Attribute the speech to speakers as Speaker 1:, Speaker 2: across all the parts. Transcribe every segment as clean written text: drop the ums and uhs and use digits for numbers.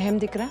Speaker 1: वहम दिख रहा?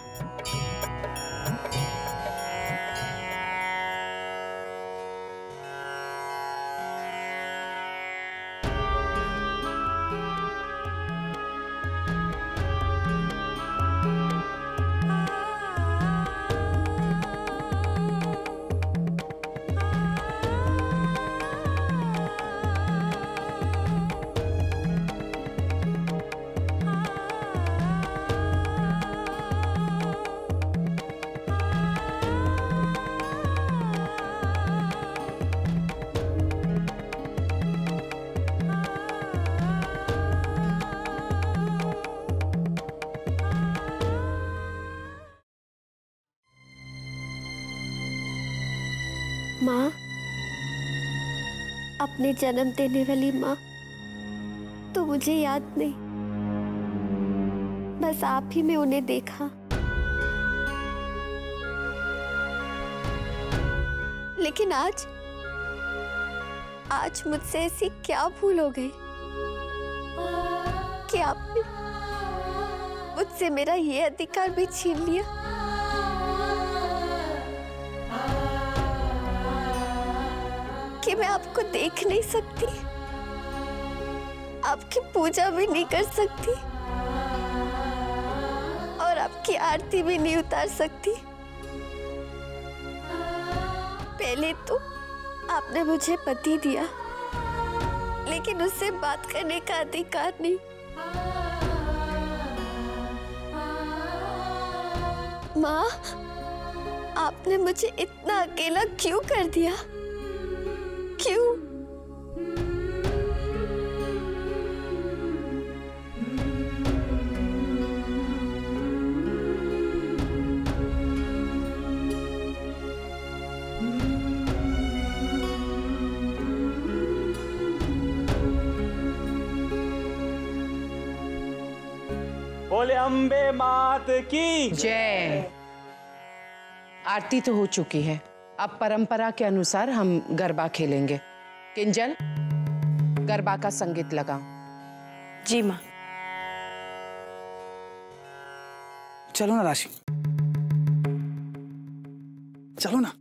Speaker 2: माँ, अपने जन्म देने वाली माँ तो मुझे याद नहीं, बस आप ही में उन्हें देखा। लेकिन आज मुझसे ऐसी क्या भूल हो गई कि आपने मुझसे मेरा ये अधिकार भी छीन लिया। कि मैं आपको देख नहीं सकती, आपकी पूजा भी नहीं कर सकती और आपकी आरती भी नहीं उतार सकती। पहले तो आपने मुझे पति दिया, लेकिन उससे बात करने का अधिकार नहीं। माँ, आपने मुझे इतना अकेला क्यों कर दिया? क्यों?
Speaker 3: बोले अम्बे मात की
Speaker 1: जय। आरती तो हो चुकी है, अब परंपरा के अनुसार हम गरबा खेलेंगे। किंजल, गरबा का संगीत लगाओ।
Speaker 4: जी माँ।
Speaker 5: चलो ना राशि, चलो ना।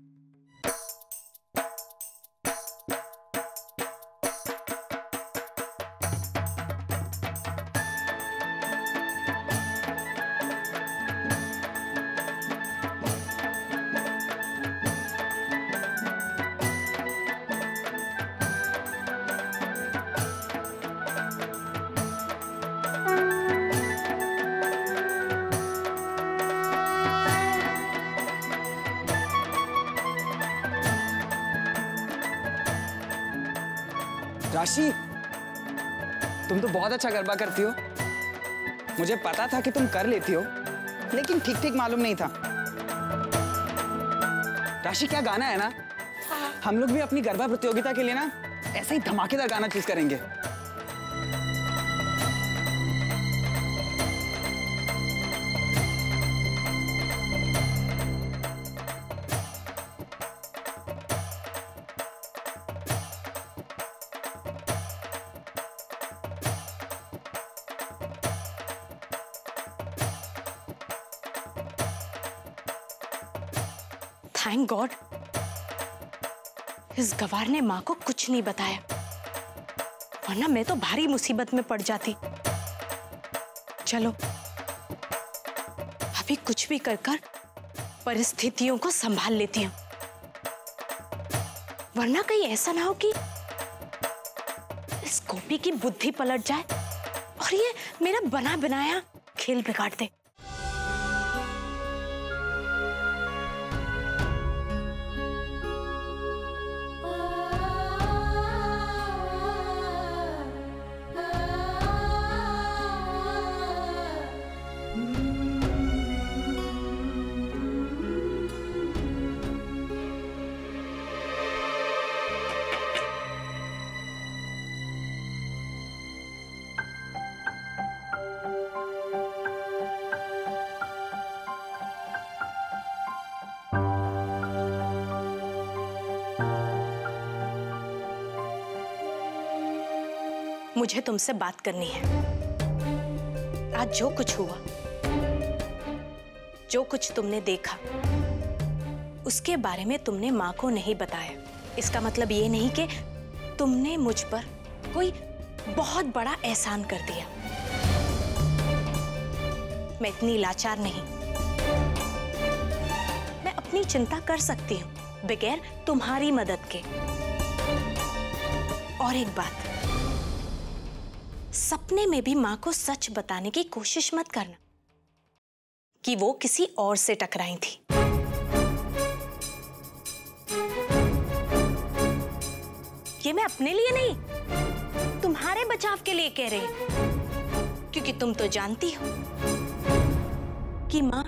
Speaker 5: राशि, तुम तो बहुत अच्छा गरबा करती हो। मुझे पता था कि तुम कर लेती हो, लेकिन ठीक ठीक मालूम नहीं था। राशि, क्या गाना है ना, हम लोग भी अपनी गरबा प्रतियोगिता के लिए ना ऐसा ही धमाकेदार गाना चूज करेंगे।
Speaker 4: थैंक गॉड, इस गवार ने माँ को कुछ नहीं बताया, वरना मैं तो भारी मुसीबत में पड़ जाती। चलो, अभी कुछ भी कर परिस्थितियों को संभाल लेती हूँ, वरना कहीं ऐसा ना हो कि इस गोपी की बुद्धि पलट जाए और ये मेरा बना बनाया खेल बिगाड़ दे। मुझे तुमसे बात करनी है। आज जो कुछ हुआ जो कुछ तुमने देखा उसके बारे में तुमने माँ को नहीं बताया। इसका मतलब ये नहीं कि तुमने मुझ पर कोई बहुत बड़ा एहसान कर दिया। मैं इतनी लाचार नहीं। मैं अपनी चिंता कर सकती हूँ बगैर तुम्हारी मदद के। और एक बात, सपने में भी माँ को सच बताने की कोशिश मत करना कि वो किसी और से टकराई थी। ये मैं अपने लिए नहीं, तुम्हारे बचाव के लिए कह रही हूं, क्योंकि तुम तो जानती हो कि माँ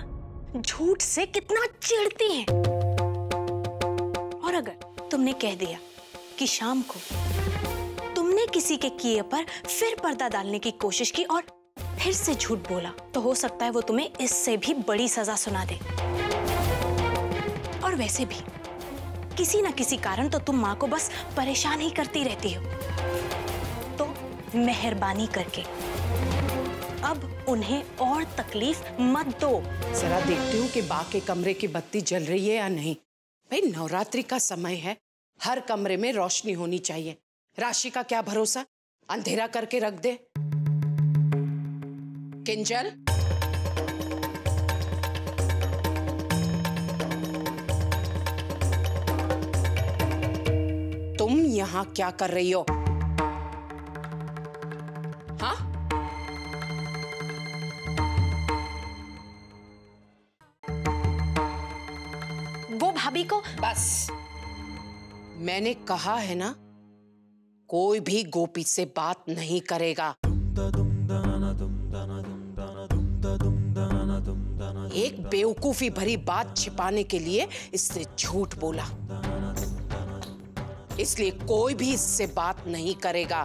Speaker 4: झूठ से कितना चिढ़ती है। और अगर तुमने कह दिया कि शाम को तुमने किसी के किए पर फिर पर्दा डालने की कोशिश की और फिर से झूठ बोला, तो हो सकता है वो तुम्हें इससे भी बड़ी सजा सुना दे। और वैसे भी किसी ना किसी कारण तो तुम माँ को बस परेशान ही करती रहती हो। तो मेहरबानी करके अब उन्हें और तकलीफ मत दो।
Speaker 1: जरा देखती हूँ कि बा के कमरे की बत्ती जल रही है या नहीं। भाई नवरात्रि का समय है, हर कमरे में रोशनी होनी चाहिए। राशि का क्या भरोसा, अंधेरा करके रख दे। किंजल, तुम यहाँ क्या कर रही हो? हाँ?
Speaker 4: वो भाभी को
Speaker 1: बस, मैंने कहा है ना, कोई भी गोपी से बात नहीं करेगा। एक बेवकूफी भरी बात छिपाने के लिए इससे झूठ बोला, इसलिए कोई भी इससे बात नहीं करेगा।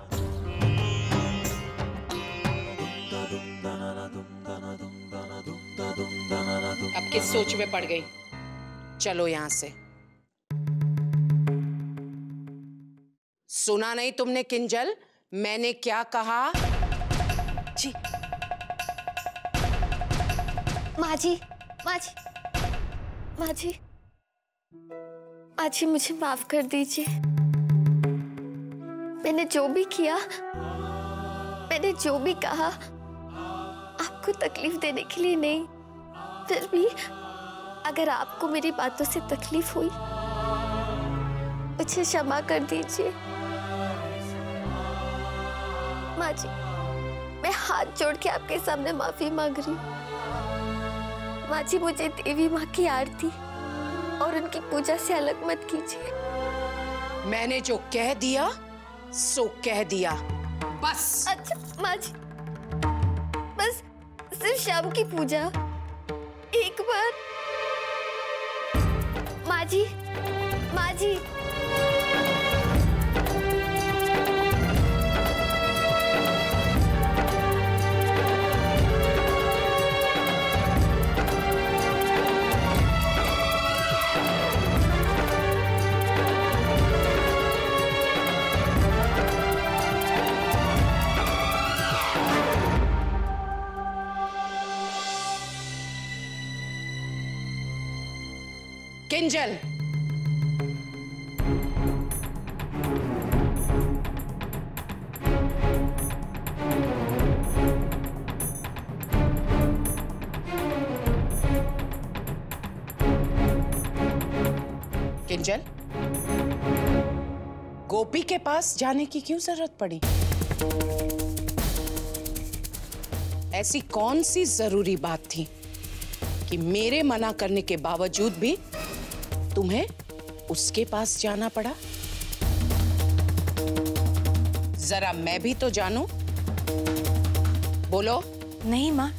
Speaker 1: अब किस सोच में पड़ गई? चलो यहां से। सुना नहीं तुमने किंजल, मैंने क्या कहा?
Speaker 4: जी
Speaker 2: माँ जी, माँ जी, माँ जी, माँ जी मुझे माफ कर दीजिए। मैंने जो भी किया, मैंने जो भी कहा, आपको तकलीफ देने के लिए नहीं। फिर भी अगर आपको मेरी बातों से तकलीफ हुई, मुझे क्षमा कर दीजिए। माँ जी, मैं हाथ जोड़ के आपके सामने माफी मांग रही हूँ। माँ जी, मुझे देवी माँ की आरती और उनकी पूजा से अलग मत कीजिए।
Speaker 1: मैंने जो कह दिया सो कह दिया, बस।
Speaker 2: अच्छा माँ जी, बस सिर्फ शाम की पूजा एक बार। माँ जी, माँ जी,
Speaker 1: किंजल, किंजल, गोपी के पास जाने की क्यों जरूरत पड़ी? ऐसी कौन सी जरूरी बात थी कि मेरे मना करने के बावजूद भी तुम्हें उसके पास जाना पड़ा? जरा मैं भी तो जानूं। बोलो।
Speaker 4: नहीं माँ,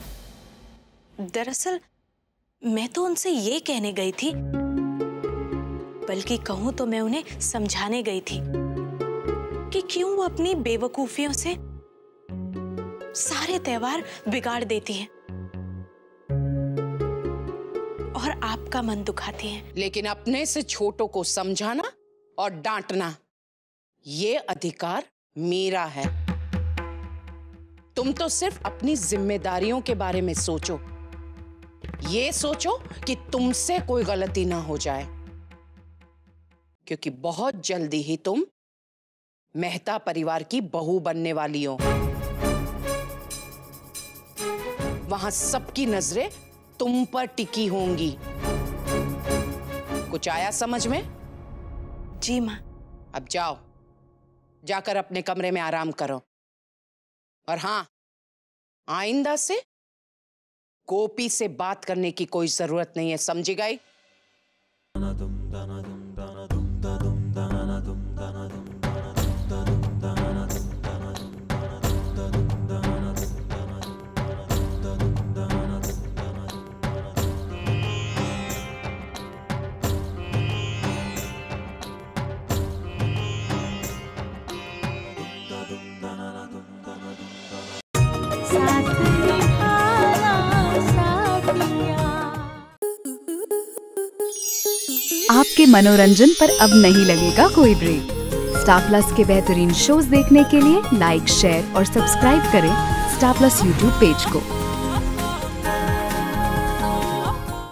Speaker 4: दरअसल मैं तो उनसे ये कहने गई थी, बल्कि कहूं तो मैं उन्हें समझाने गई थी कि क्यों वो अपनी बेवकूफियों से सारे त्योहार बिगाड़ देती हैं और आपका मन दुखाती हैं।
Speaker 1: लेकिन अपने से छोटों को समझाना और डांटना, ये अधिकार मेरा है। तुम तो सिर्फ अपनी जिम्मेदारियों के बारे में सोचो। ये सोचो कि तुमसे कोई गलती ना हो जाए, क्योंकि बहुत जल्दी ही तुम मेहता परिवार की बहू बनने वाली हो। वहां सबकी नजरें तुम पर टिकी होंगी। कुछ आया समझ में?
Speaker 4: जी माँ।
Speaker 1: अब जाओ, जाकर अपने कमरे में आराम करो। और हाँ, आइंदा से गोपी से बात करने की कोई जरूरत नहीं है, समझी गई?
Speaker 6: आपके मनोरंजन पर अब नहीं लगेगा कोई ब्रेक। स्टार प्लस के बेहतरीन शोज देखने के लिए लाइक, शेयर और सब्सक्राइब करें स्टार प्लस यूट्यूब पेज को।